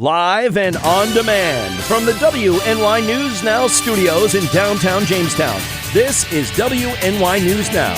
Live and on demand from the WNY News Now studios in downtown Jamestown. This is WNY News Now.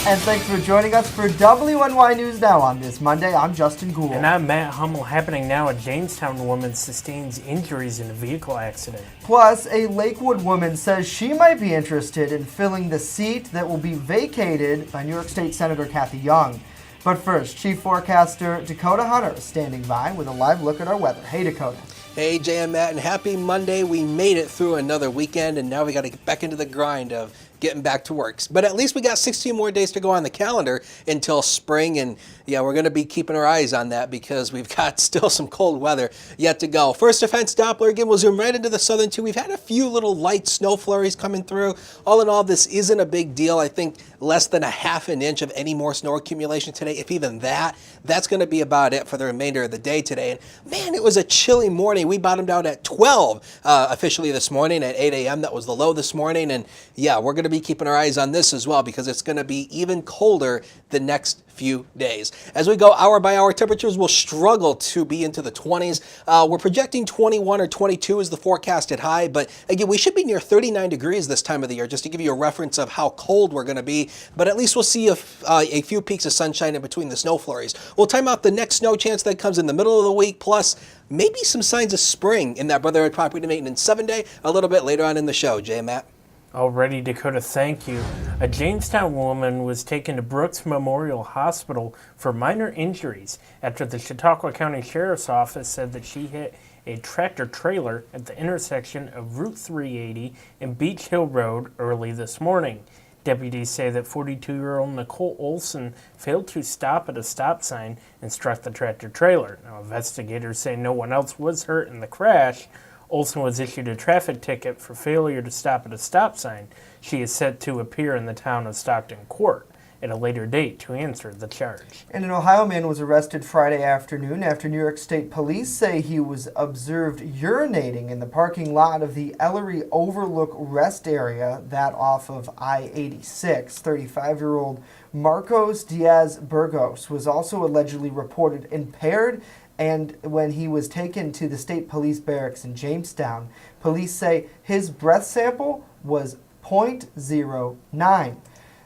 And thanks for joining us for WNY News Now on this Monday. I'm Justin Gould. And I'm Matt Hummel. Happening now, a Jamestown woman sustains injuries in a vehicle accident. Plus, a Lakewood woman says she might be interested in filling the seat that will be vacated by New York State Senator Cathy Young. But first, Chief Forecaster Dakota Hunter is standing by with a live look at our weather. Hey, Dakota. Hey, Jay and Matt, and happy Monday. We made it through another weekend, and now we got to get back into the grind of getting back to work. But at least we got 16 more days to go on the calendar until spring, and yeah, we're going to be keeping our eyes on that because we've got still some cold weather yet to go. First Defense Doppler, again, we'll zoom right into the southern tier. We've had a few little light snow flurries coming through. All in all, this isn't a big deal. I think less than a half an inch of any more snow accumulation today, if even that. That's going to be about it for the remainder of the day today. And man, it was a chilly morning. We bottomed out at 12 officially this morning at 8 a.m. That was the low this morning. And yeah, we're going to be keeping our eyes on this as well because it's going to be even colder the next few days. As we go hour by hour, temperatures will struggle to be into the 20s. We're projecting 21 or 22 as the forecasted high, but again, we should be near 39 degrees this time of the year, just to give you a reference of how cold we're going to be. But at least we'll see a few peaks of sunshine in between the snow flurries. We'll time out the next snow chance that comes in the middle of the week, plus maybe some signs of spring in that Brotherhood Property Maintenance 7-day a little bit later on in the show. Jay and Matt. Alrighty, Dakota, thank you. A Jamestown woman was taken to Brooks Memorial Hospital for minor injuries after the Chautauqua County Sheriff's Office said that she hit a tractor-trailer at the intersection of Route 380 and Beach Hill Road early this morning. Deputies say that 42-year-old Nicole Olson failed to stop at a stop sign and struck the tractor-trailer. Now, investigators say no one else was hurt in the crash. Olson was issued a traffic ticket for failure to stop at a stop sign. She is set to appear in the town of Stockton Court at a later date to answer the charge. And an Ohio man was arrested Friday afternoon after New York State police say he was observed urinating in the parking lot of the Ellery Overlook Rest Area, that off of I-86. 35-year-old Marcos Diaz Burgos was also allegedly reported impaired, and when he was taken to the state police barracks in Jamestown, police say his breath sample was .09.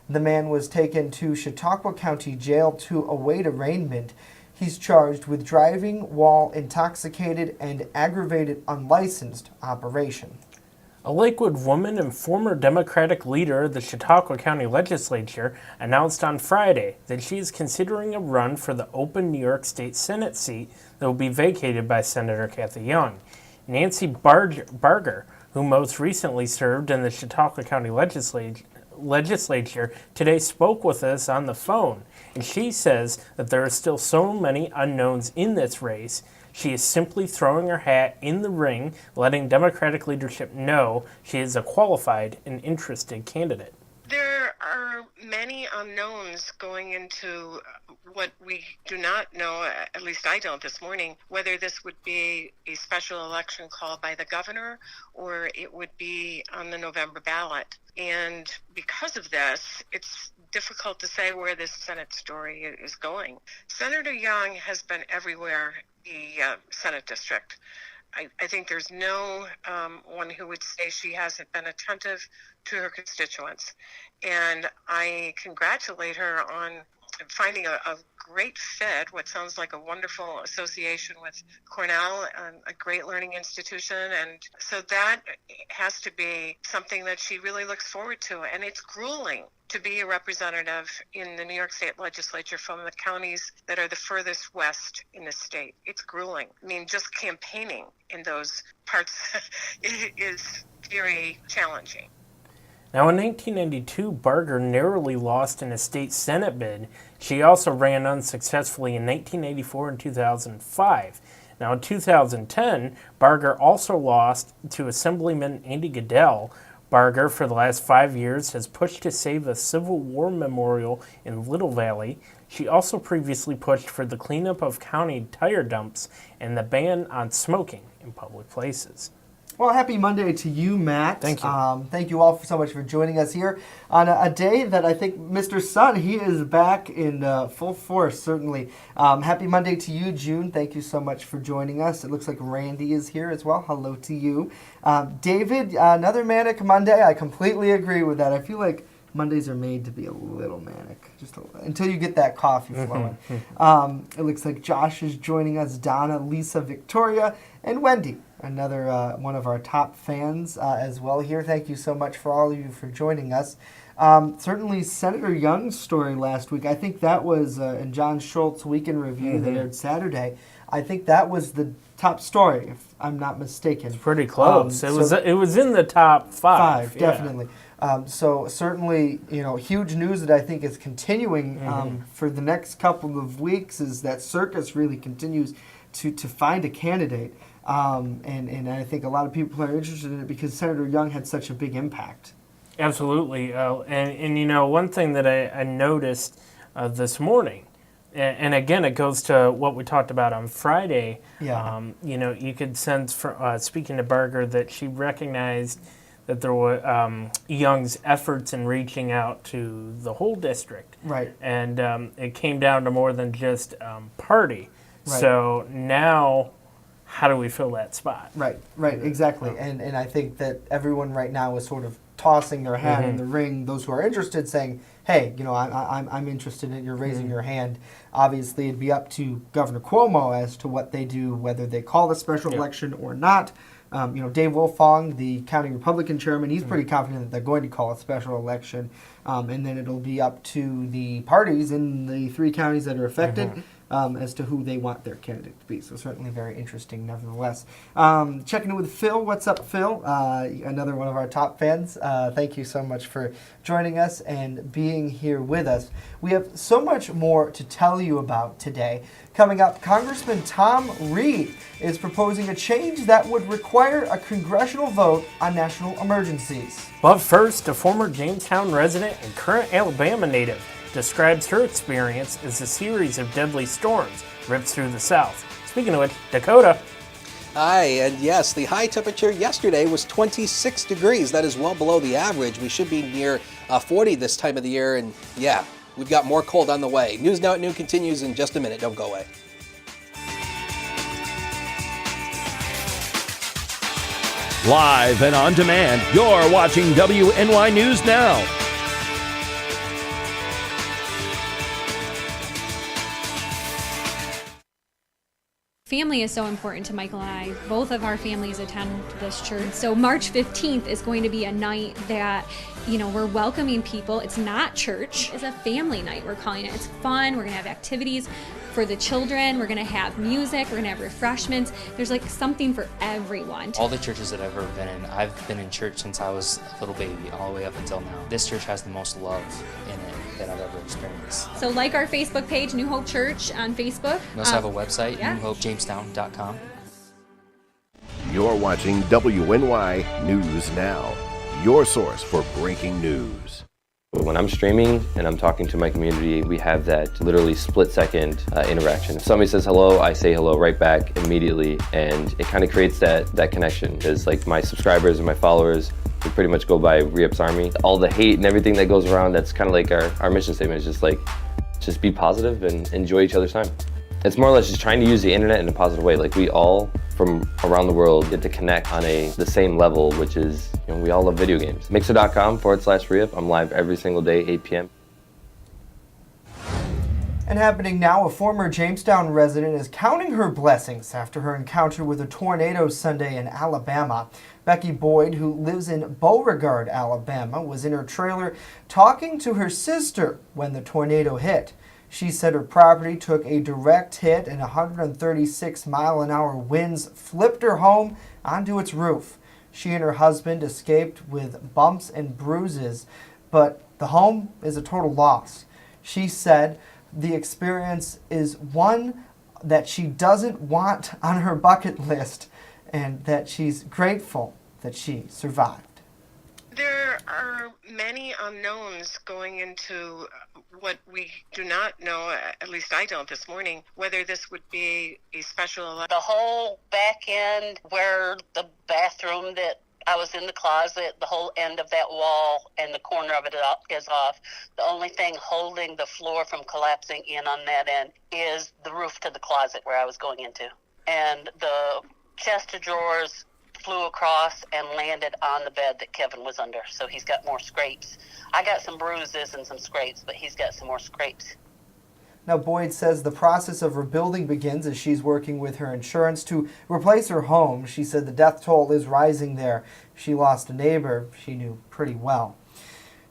The man was taken to Chautauqua County Jail to await arraignment. He's charged with driving while intoxicated and aggravated unlicensed operation. A Lakewood woman and former Democratic leader of the Chautauqua County Legislature announced on Friday that she is considering a run for the open New York State Senate seat that will be vacated by Senator Cathy Young. Nancy Barger, who most recently served in the Chautauqua County Legislature, today spoke with us on the phone, and she says that there are still so many unknowns in this race. She is simply throwing her hat in the ring, letting Democratic leadership know she is a qualified and interested candidate. There are many unknowns going into what we do not know, at least I don't this morning, whether this would be a special election called by the governor or it would be on the November ballot. And because of this, it's difficult to say where this Senate story is going. Senator Young has been everywhere, the Senate district. I think there's no one who would say she hasn't been attentive to her constituents. And I congratulate her on finding a great fit, what sounds like a wonderful association with Cornell, a great learning institution. And so that has to be something that she really looks forward to. And it's grueling to be a representative in the New York State Legislature from the counties that are the furthest west in the state. It's grueling. I mean, just campaigning in those parts is very challenging. Now, in 1992, Barger narrowly lost in a state Senate bid. She also ran unsuccessfully in 1984 and 2005. Now, in 2010, Barger also lost to Assemblyman Andy Goodell. Barger, for the last 5 years, has pushed to save a Civil War memorial in Little Valley. She also previously pushed for the cleanup of county tire dumps and the ban on smoking in public places. Well, happy Monday to you, Matt. Thank you. Thank you all so much for joining us here on a day that I think Mr. Sun, he is back in full force, certainly. Happy Monday to you, June. Thank you so much for joining us. It looks like Randy is here as well. Hello to you. David, another manic Monday. I completely agree with that. I feel like Mondays are made to be a little manic, until you get that coffee flowing. It looks like Josh is joining us, Donna, Lisa, Victoria, and Wendy, another one of our top fans as well here. Thank you so much for all of you for joining us. Certainly Senator Young's story last week, I think that was in John Schultz Weekend Review that aired Saturday. I think that was the top story, if I'm not mistaken. It's pretty close. It was in the top five. Definitely. So certainly, huge news that I think is continuing for the next couple of weeks is that Circus really continues to find a candidate. And I think a lot of people are interested in it because Senator Young had such a big impact. Absolutely. And one thing that I noticed this morning, and again, it goes to what we talked about on Friday. Yeah. You could sense, from speaking to Barger, that she recognized that there were Young's efforts in reaching out to the whole district. Right. And it came down to more than just party. Right. So now, how do we fill that spot? Right, exactly. And I think that everyone right now is sort of tossing their hat in the ring, those who are interested saying, hey, I'm interested in, you're raising your hand. Obviously, it'd be up to Governor Cuomo as to what they do, whether they call the special election or not. Dave Wolfong, the county Republican chairman, he's pretty confident that they're going to call a special election. And then it'll be up to the parties in the 3 counties that are affected as to who they want their candidate to be. So certainly very interesting nevertheless. Checking in with Phil. What's up, Phil? Another one of our top fans. Thank you so much for joining us and being here with us. We have so much more to tell you about today. Coming up, Congressman Tom Reed is proposing a change that would require a congressional vote on national emergencies. But first, a former Jamestown resident and current Alabama native describes her experience as a series of deadly storms ripped through the South. Speaking of which, Dakota. Hi, and yes, the high temperature yesterday was 26 degrees. That is well below the average. We should be near 40 this time of the year, and yeah, we've got more cold on the way. News Now at Noon continues in just a minute. Don't go away. Live and on demand, you're watching WNY News Now. Family is so important to Michael and I. Both of our families attend this church. So March 15th is going to be a night that, we're welcoming people. It's not church. It's a family night, we're calling it. It's fun. We're going to have activities for the children. We're going to have music. We're going to have refreshments. There's something for everyone. All the churches that I've ever been in, I've been in church since I was a little baby, all the way up until now. This church has the most love in it that I've ever experienced. So like our Facebook page, New Hope Church on Facebook. We also have a website, yeah. newhopejamestown.com. You're watching WNY News Now, your source for breaking news. When I'm streaming and I'm talking to my community, we have that literally split-second interaction. If somebody says hello, I say hello right back immediately, and it kind of creates that connection. Because my subscribers and my followers, we pretty much go by Re-Ups Army. All the hate and everything that goes around, that's kind of our mission statement is just be positive and enjoy each other's time. It's more or less just trying to use the internet in a positive way. We all from around the world get to connect on the same level, which is, we all love video games. Mixer.com/Re-Up. I'm live every single day, 8 p.m. And happening now, a former Jamestown resident is counting her blessings after her encounter with a tornado Sunday in Alabama. Becky Boyd, who lives in Beauregard, Alabama, was in her trailer talking to her sister when the tornado hit. She said her property took a direct hit and 136-mile-an-hour winds flipped her home onto its roof. She and her husband escaped with bumps and bruises, but the home is a total loss. She said the experience is one that she doesn't want on her bucket list and that she's grateful that she survived. There are many unknowns going into what we do not know, at least I don't this morning, whether this would be a special election. The whole back end where the bathroom that I was in the closet, the whole end of that wall and the corner of it is off. The only thing holding the floor from collapsing in on that end is the roof to the closet where I was going into. And the chest of drawers flew across and landed on the bed that Kevin was under. So he's got more scrapes. I got some bruises and some scrapes, but he's got some more scrapes. Now, Boyd says the process of rebuilding begins as she's working with her insurance to replace her home. She said the death toll is rising there. She lost a neighbor she knew pretty well.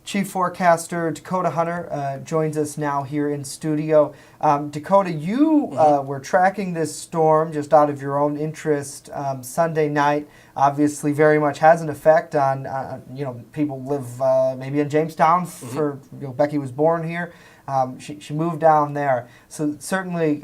Chief Forecaster Dakota Hunter joins us now here in studio. Dakota, you were tracking this storm just out of your own interest Sunday night. Obviously, very much has an effect on people live maybe in Jamestown. For Becky was born here. She moved down there, so certainly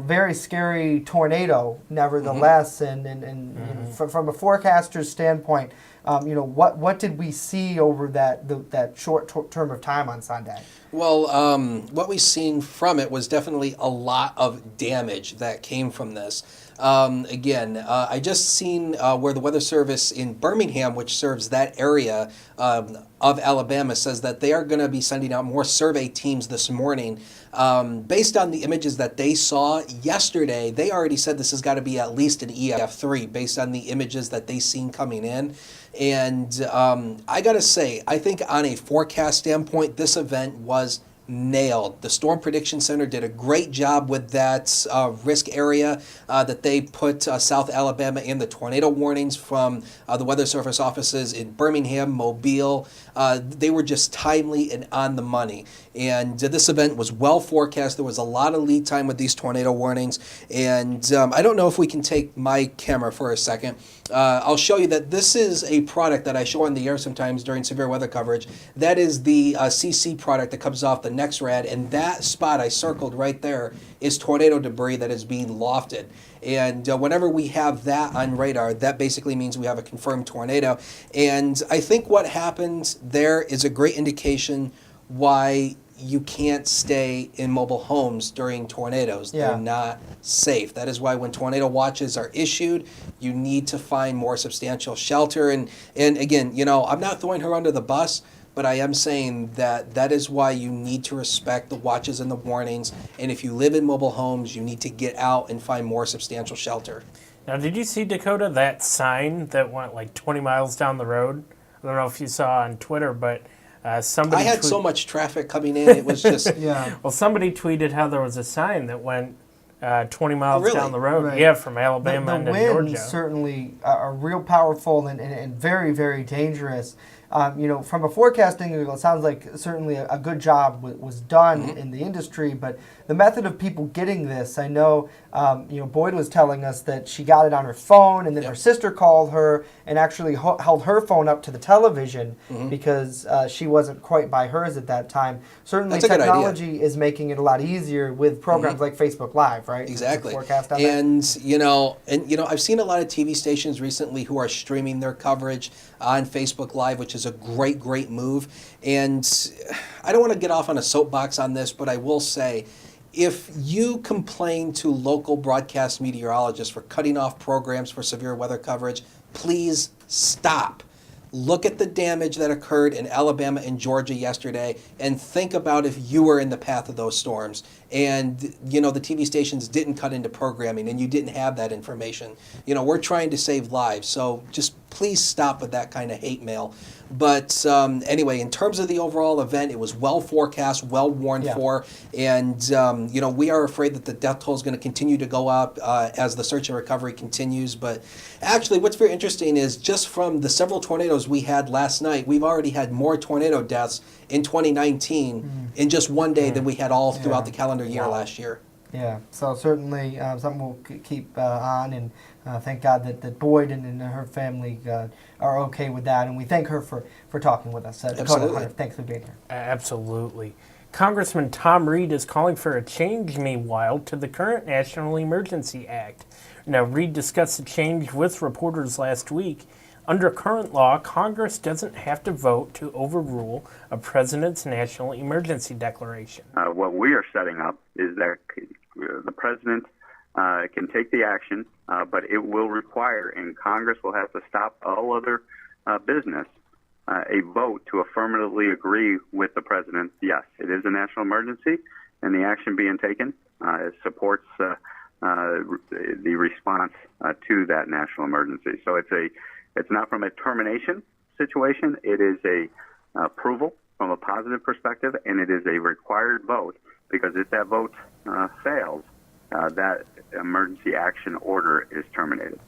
very scary tornado. Nevertheless, and from a forecaster's standpoint, what did we see over that short term of time on Sunday? Well, what we've seen from it was definitely a lot of damage that came from this. I just seen where the Weather Service in Birmingham, which serves that area of Alabama, says that they are going to be sending out more survey teams this morning. Based on the images that they saw yesterday, they already said this has got to be at least an EF3 based on the images that they seen coming in. And I got to say, I think on a forecast standpoint, this event was nailed. The Storm Prediction Center did a great job with that risk area that they put South Alabama in. The tornado warnings from the Weather Service offices in Birmingham, Mobile, they were just timely and on the money. And this event was well forecast. There was a lot of lead time with these tornado warnings. And I don't know if we can take my camera for a second. I'll show you that this is a product that I show on the air sometimes during severe weather coverage. That is the CC product that comes off the NexRad, and that spot I circled right there is tornado debris that is being lofted. And whenever we have that on radar, that basically means we have a confirmed tornado. And I think what happened there is a great indication why you can't stay in mobile homes during tornadoes. Yeah. They're not safe. That is why when tornado watches are issued, you need to find more substantial shelter. And again, I'm not throwing her under the bus, but I am saying that is why you need to respect the watches and the warnings. And if you live in mobile homes, you need to get out and find more substantial shelter. Now, did you see, Dakota, that sign that went like 20 miles down the road? I don't know if you saw on Twitter, but somebody... I had so much traffic coming in, it was just... Yeah. Well, somebody tweeted how there was a sign that went 20 miles really? down the road. Right. Yeah, from Alabama the into Georgia. winds certainly are real powerful and very, very dangerous. From a forecasting angle, it sounds like certainly a good job was done in the industry, but the method of people getting this, I know, Boyd was telling us that she got it on her phone, and then her sister called her and actually held her phone up to the television because she wasn't quite by hers at that time. Certainly, technology is making it a lot easier with programs like Facebook Live, right? Exactly. Forecast on and I've seen a lot of TV stations recently who are streaming their coverage on Facebook Live, which is a great move. And I don't want to get off on a soapbox on this, but I will say, if you complain to local broadcast meteorologists for cutting off programs for severe weather coverage, please stop. Look at the damage that occurred in Alabama and Georgia yesterday and think about if you were in the path of those storms and, the TV stations didn't cut into programming and you didn't have that information. We're trying to save lives, so just please stop with that kind of hate mail. But anyway, in terms of the overall event, it was well forecast, well warned for, and we are afraid that the death toll is going to continue to go up as the search and recovery continues. But actually, what's very interesting is just from the several tornadoes we had last night, we've already had more tornado deaths in 2019 in just one day than we had all throughout the calendar year last year. Yeah, so certainly something we'll keep on, and thank God that Boyd and her family are okay with that, and we thank her for talking with us. Dakota Hunter, thanks for being here. Absolutely. Congressman Tom Reed is calling for a change, meanwhile, to the current National Emergency Act. Now, Reed discussed the change with reporters last week Under current law, Congress doesn't have to vote to overrule a president's national emergency declaration. What we are setting up is that the president can take the action, but it will require, and Congress will have to stop all other business, a vote to affirmatively agree with the president. Yes, it is a national emergency, and the action being taken supports the response to that national emergency. So it's not from a termination situation. It is a approval from a positive perspective, and it is a required vote, because if that vote fails, that emergency action order is terminated.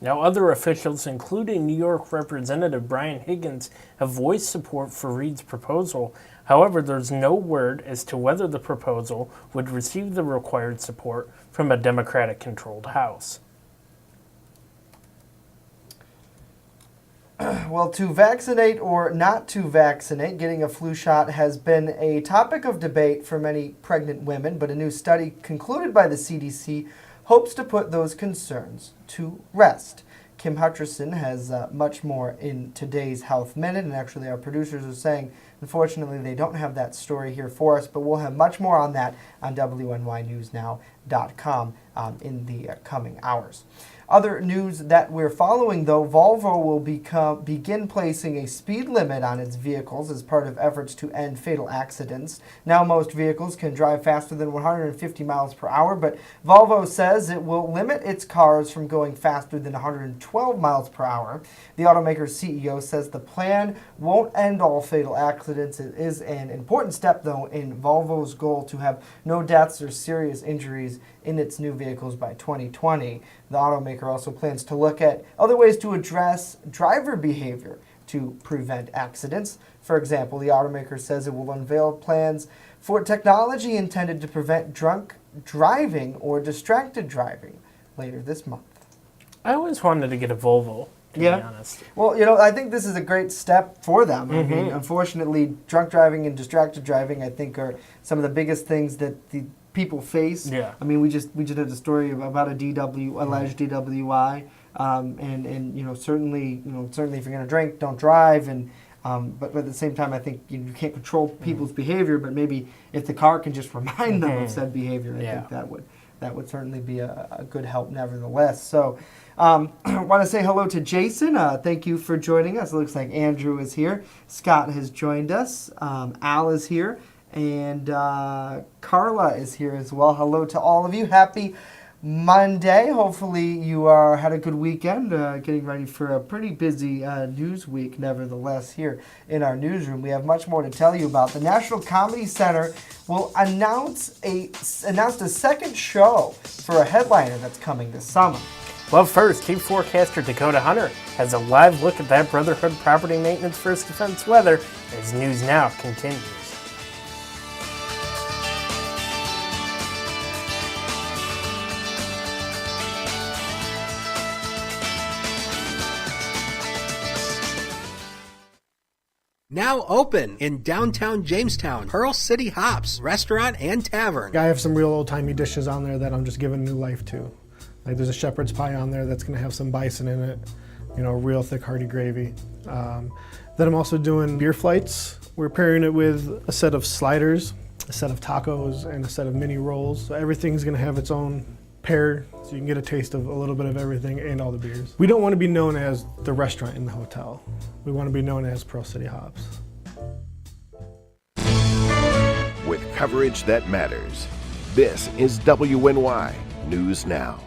Now, other officials, including New York Representative Brian Higgins, have voiced support for Reed's proposal. However, there's no word as to whether the proposal would receive the required support from a Democratic-controlled House. Well, to vaccinate or not to vaccinate, getting a flu shot has been a topic of debate for many pregnant women, but a new study concluded by the CDC hopes to put those concerns to rest. Kim Hutcherson has much more in today's Health Minute, and actually our producers are saying, unfortunately, they don't have that story here for us, but we'll have much more on that on WNYNewsNow.com in the coming hours. Other news that we're following, though, Volvo will begin placing a speed limit on its vehicles as part of efforts to end fatal accidents. Now most vehicles can drive faster than 150 miles per hour, but Volvo says it will limit its cars from going faster than 112 miles per hour. The automaker's CEO says the plan won't end all fatal accidents. It is an important step, though, in Volvo's goal to have no deaths or serious injuries in its new vehicles by 2020. The automaker also plans to look at other ways to address driver behavior to prevent accidents. For example, the automaker says it will unveil plans for technology intended to prevent drunk driving or distracted driving later this month. I always wanted to get a Volvo, to be honest. Well, I think this is a great step for them. I mean, unfortunately, drunk driving and distracted driving, I think, are some of the biggest things that the people face. Yeah. I mean, we just had a story about a alleged DWI, and certainly if you're going to drink, don't drive, and but at the same time, I think you can't control people's behavior, but maybe if the car can just remind them of said behavior, I think that would certainly be a good help nevertheless. So I want to say hello to Jason. Thank you for joining us. It looks like Andrew is here. Scott has joined us. Al is here. And Carla is here as well. Hello to all of you. Happy Monday. Hopefully you had a good weekend, getting ready for a pretty busy news week nevertheless here in our newsroom. We have much more to tell you about. The National Comedy Center will announced a second show for a headliner that's coming this summer. Well, first, Chief Forecaster Dakota Hunter has a live look at that Brotherhood Property Maintenance First Defense weather as News Now continues. Now open in downtown Jamestown, Pearl City Hops, restaurant and tavern. I have some real old-timey dishes on there that I'm just giving new life to. Like there's a shepherd's pie on there that's going to have some bison in it, real thick hearty gravy. Then I'm also doing beer flights. We're pairing it with a set of sliders, a set of tacos, and a set of mini rolls. So everything's going to have its own pair, so you can get a taste of a little bit of everything and all the beers. We don't want to be known as the restaurant in the hotel. We want to be known as Pearl City Hops. With coverage that matters, this is WNY News Now.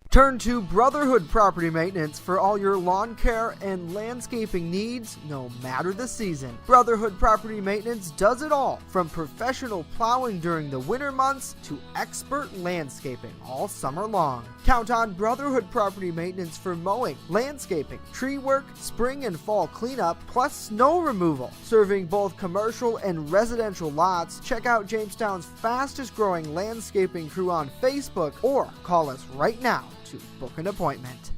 Turn to Brotherhood Property Maintenance for all your lawn care and landscaping needs, no matter the season. Brotherhood Property Maintenance does it all, from professional plowing during the winter months to expert landscaping all summer long. Count on Brotherhood Property Maintenance for mowing, landscaping, tree work, spring and fall cleanup, plus snow removal. Serving both commercial and residential lots, check out Jamestown's fastest growing landscaping crew on Facebook or call us right now to book an appointment.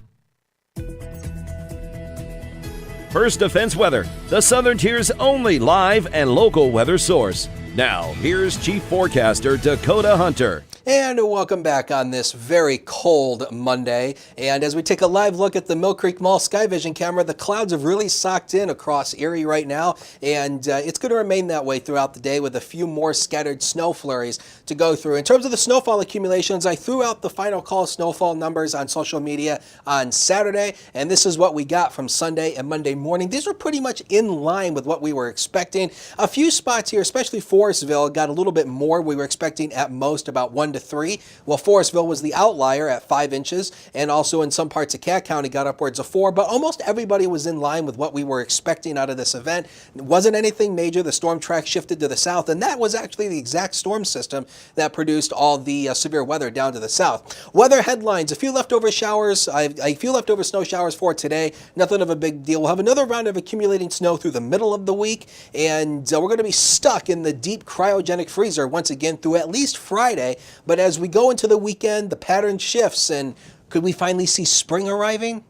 First Defense Weather, the Southern Tier's only live and local weather source. Now, here's Chief Forecaster Dakota Hunter. And welcome back on this very cold Monday. And as we take a live look at the Mill Creek Mall Sky Vision camera, the clouds have really socked in across Erie right now. And it's going to remain that way throughout the day with a few more scattered snow flurries to go through. In terms of the snowfall accumulations, I threw out the final call snowfall numbers on social media on Saturday. And this is what we got from Sunday and Monday morning. These were pretty much in line with what we were expecting. A few spots here, especially Forestville, got a little bit more. We were expecting at most about 1 to 3. Well, Forestville was the outlier at 5 inches, and also in some parts of Cat County got upwards of 4, but almost everybody was in line with what we were expecting out of this event. It wasn't anything major. The storm track shifted to the south, and that was actually the exact storm system that produced all the severe weather down to the south. Weather headlines, a few leftover showers, a few leftover snow showers for today. Nothing of a big deal. We'll have another round of accumulating snow through the middle of the week, and we're going to be stuck in the deep cryogenic freezer once again through at least Friday. But as we go into the weekend, the pattern shifts, and could we finally see spring arriving?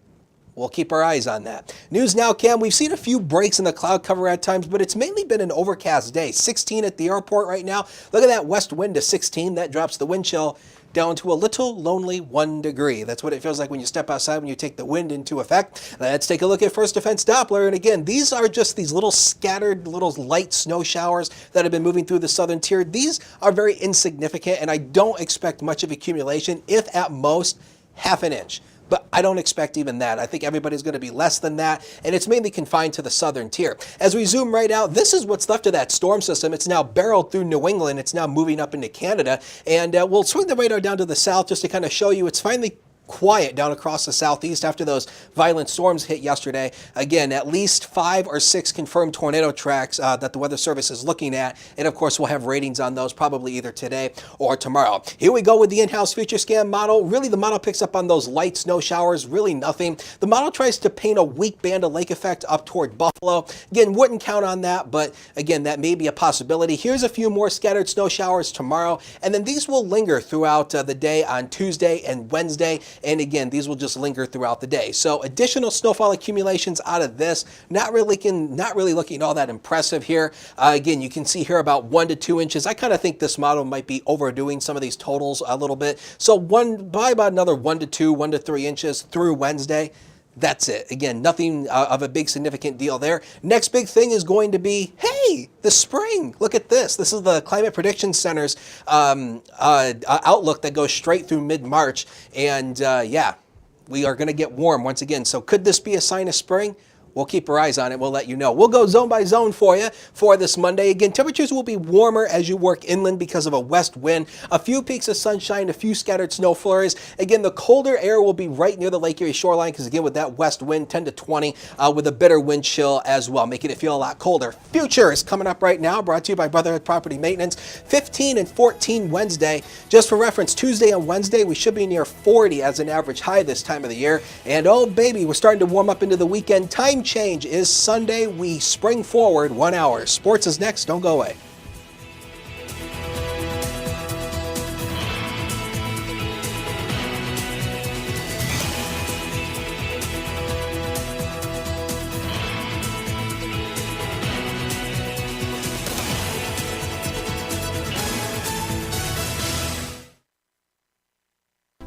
We'll keep our eyes on that. News now, Cam. We've seen a few breaks in the cloud cover at times, but it's mainly been an overcast day. 16 at the airport right now. Look at that west wind to 16. That drops the wind chill down to a little lonely 1 degree. That's what it feels like when you step outside, when you take the wind into effect. Let's take a look at First Defense Doppler. And again, these are just these little scattered, little light snow showers that have been moving through the southern tier. These are very insignificant, and I don't expect much of accumulation, if at most half an inch. But I don't expect even that. I think everybody's going to be less than that, and it's mainly confined to the southern tier. As we zoom right out, this is what's left of that storm system. It's now barreled through New England. It's now moving up into Canada, and we'll swing the radar down to the south just to kind of show you it's finally quiet down across the southeast after those violent storms hit yesterday. Again, at least 5 or 6 confirmed tornado tracks that the Weather Service is looking at, and of course we'll have ratings on those probably either today or tomorrow. Here we go with the in-house future scan model. Really, the model picks up on those light snow showers, really nothing. The model tries to paint a weak band of lake effect up toward Buffalo. Again, wouldn't count on that, but again, that may be a possibility. Here's a few more scattered snow showers tomorrow, and then these will linger throughout the day on Tuesday and Wednesday. And again, these will just linger throughout the day. So additional snowfall accumulations out of this, not really looking all that impressive here. Again, you can see here about 1 to 2 inches. I kind of think this model might be overdoing some of these totals a little bit. So by about another 1 to 2, 1 to 3 inches through Wednesday. That's it. Again, nothing of a big significant deal there. Next big thing is going to be, hey, the spring. Look at this. This is the Climate Prediction Center's outlook that goes straight through mid-March. And yeah, we are going to get warm once again. So could this be a sign of spring? We'll keep our eyes on it. We'll let you know. We'll go zone by zone for you for this Monday. Again, temperatures will be warmer as you work inland because of a west wind. A few peaks of sunshine, a few scattered snow flurries. Again, the colder air will be right near the Lake Erie shoreline because, again, with that west wind, 10 to 20, with a bitter wind chill as well, making it feel a lot colder. Future is coming up right now, brought to you by Brotherhood Property Maintenance. 15 and 14 Wednesday. Just for reference, Tuesday and Wednesday, we should be near 40 as an average high this time of the year. And, oh, baby, we're starting to warm up into the weekend. Time change is Sunday. We spring forward 1 hour. Sports is next. Don't go away.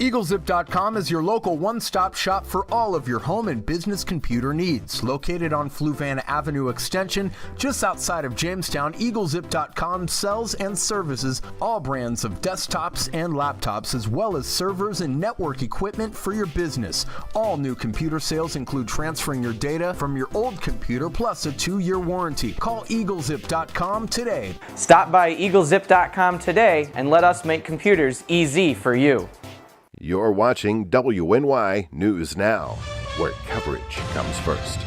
EagleZip.com is your local one-stop shop for all of your home and business computer needs. Located on Fluvan Avenue Extension, just outside of Jamestown, EagleZip.com sells and services all brands of desktops and laptops, as well as servers and network equipment for your business. All new computer sales include transferring your data from your old computer, plus a 2-year warranty. Call EagleZip.com today. Stop by EagleZip.com today and let us make computers easy for you. You're watching WNY News Now, where coverage comes first.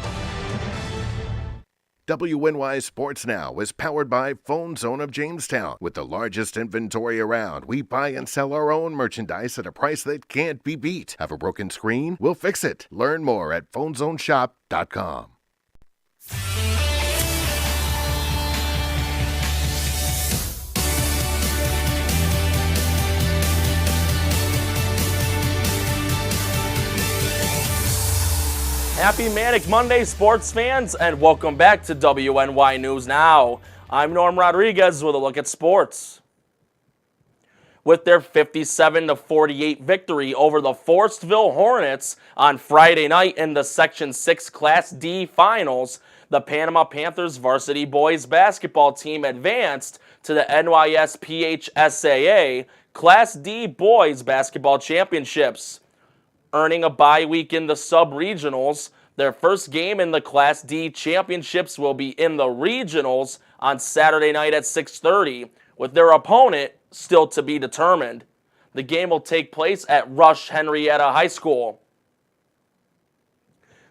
WNY Sports Now is powered by Phone Zone of Jamestown. With the largest inventory around, we buy and sell our own merchandise at a price that can't be beat. Have a broken screen? We'll fix it. Learn more at phonezoneshop.com. Happy Manic Monday, sports fans, and welcome back to WNY News Now. I'm Norm Rodriguez with a look at sports. with their 57-48 victory over the Forestville Hornets on Friday night in the Section 6 Class D Finals. The Panama Panthers varsity boys basketball team advanced to the NYSPHSAA Class D Boys Basketball Championships. Earning a bye week in the sub-regionals, their first game in the Class D Championships will be in the regionals on Saturday night at 6:30, with their opponent still to be determined. The game will take place at Rush Henrietta High School.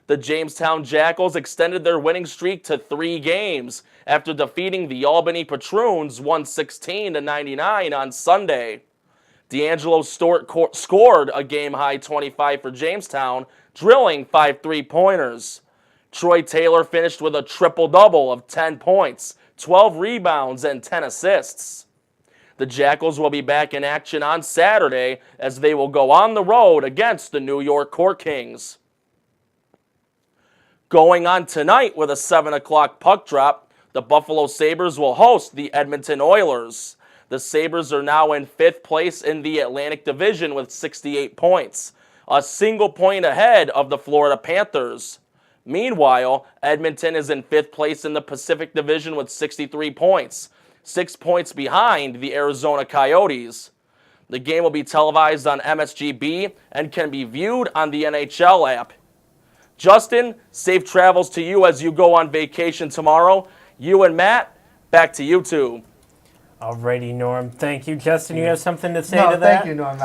The Jamestown Jackals extended their winning streak to 3 games after defeating the Albany Patroons 116-99 on Sunday. D'Angelo Stewart scored a game-high 25 for Jamestown, drilling 5 3-pointers. Troy Taylor finished with a triple-double of 10 points, 12 rebounds, and 10 assists. The Jackals will be back in action on Saturday as they will go on the road against the New York Court Kings. Going on tonight with a 7 o'clock puck drop, the Buffalo Sabres will host the Edmonton Oilers. The Sabres are now in 5th place in the Atlantic Division with 68 points, a single point ahead of the Florida Panthers. Meanwhile, Edmonton is in 5th place in the Pacific Division with 63 points, 6 points behind the Arizona Coyotes. The game will be televised on MSGB and can be viewed on the NHL app. Justin, safe travels to you as you go on vacation tomorrow. You and Matt, back to you two. Alrighty, Norm. Thank you. Justin, you have something to say No, to that? thank you, Norm.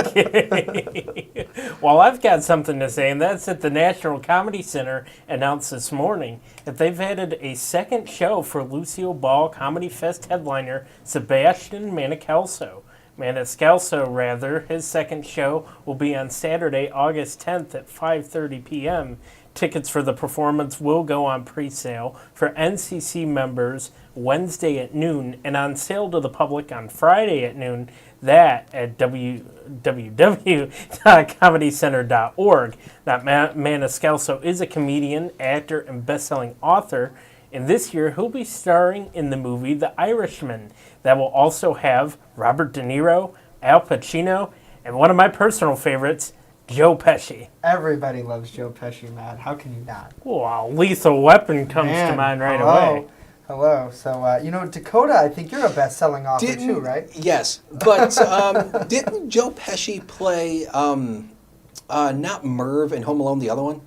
Okay. Well, I've got something to say, and that's that the National Comedy Center announced this morning that they've added a second show for Lucille Ball Comedy Fest headliner Sebastian Maniscalco. His second show will be on Saturday, August 10th at 5:30 p.m. Tickets for the performance will go on pre-sale for NCC members Wednesday at noon and on sale to the public on Friday at noon. That at www.comedycenter.org. Maniscalco is a comedian, actor, and best-selling author. And this year, he'll be starring in the movie The Irishman. That will also have Robert De Niro, Al Pacino, and one of my personal favorites, Joe Pesci. Everybody loves Joe Pesci, Matt. How can you not? Wow, Lethal Weapon comes to mind right away. Hello. So, Dakota, I think you're a best-selling author too, right? Yes, but didn't Joe Pesci play not Merv in Home Alone, the other one?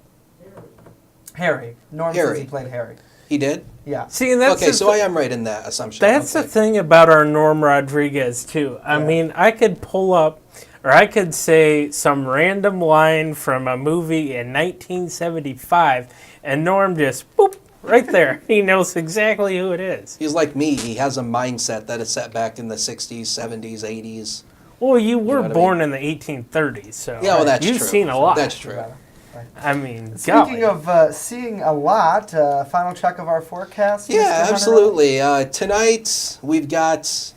Harry. Norm says he played Harry. He did? Yeah. See, and that's okay, so I am right in that assumption. That's the thing about our Norm Rodriguez, too. I mean, I could pull up, or I could say some random line from a movie in 1975, and Norm just, boop, right there. He knows exactly who it is. He's like me. He has a mindset that is set back in the 60s, 70s, 80s. Well, you were born in the 1830s, so yeah, well, that's you've true. seen a lot. That's true. I mean, speaking of seeing a lot, final check of our forecast. Yeah, absolutely. Tonight we've got,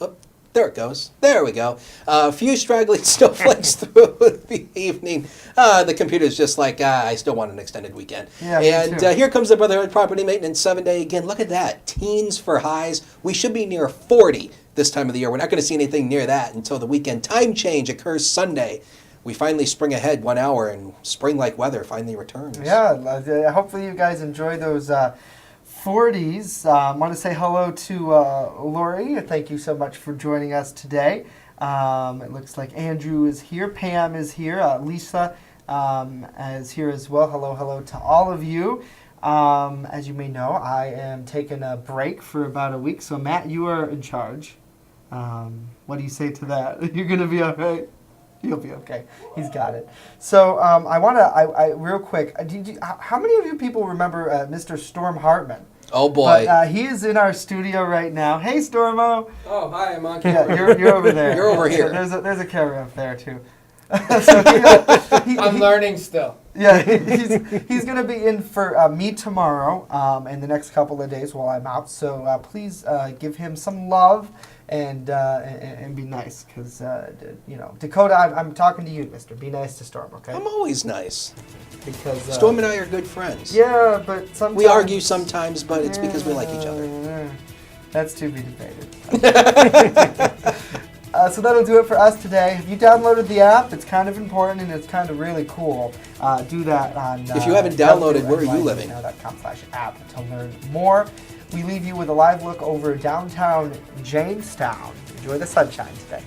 oh, there it goes. There we go. A few straggling snowflakes through the evening. The computer's just like, I still want an extended weekend. Yeah, and here comes the Brotherhood Property Maintenance 7-day again. Look at that. Teens for highs. We should be near 40 this time of the year. We're not going to see anything near that until the weekend. Time change occurs Sunday. We finally spring ahead 1 hour, and spring-like weather finally returns. Yeah, hopefully you guys enjoy those 40s. I want to say hello to Lori. Thank you so much for joining us today. It looks like Andrew is here. Pam is here. Lisa is here as well. Hello to all of you. As you may know, I am taking a break for about a week. So, Matt, you are in charge. What do you say to that? You're going to be all right? You'll be okay. He's got it. So I want to, real quick, how many of you people remember Mr. Storm Hartman? Oh, boy. But, he is in our studio right now. Hey, Stormo. Oh, hi, I'm on camera. Yeah, you're over there. You're over here. So there's a camera up there, too. I'm learning still. Yeah, he's going to be in for me tomorrow and the next couple of days while I'm out. So please give him some love and be nice, because Dakota, I'm talking to you, Mister. Be nice to Storm, okay? I'm always nice. Because Storm and I are good friends. Yeah, but sometimes we argue sometimes, but it's because we like each other. That's to be debated. so that'll do it for us today. If you downloaded the app, it's kind of important and it's kind of really cool. Do that on. If you haven't downloaded, where are you living? .com/app to learn more. We leave you with a live look over downtown Jamestown. Enjoy the sunshine today.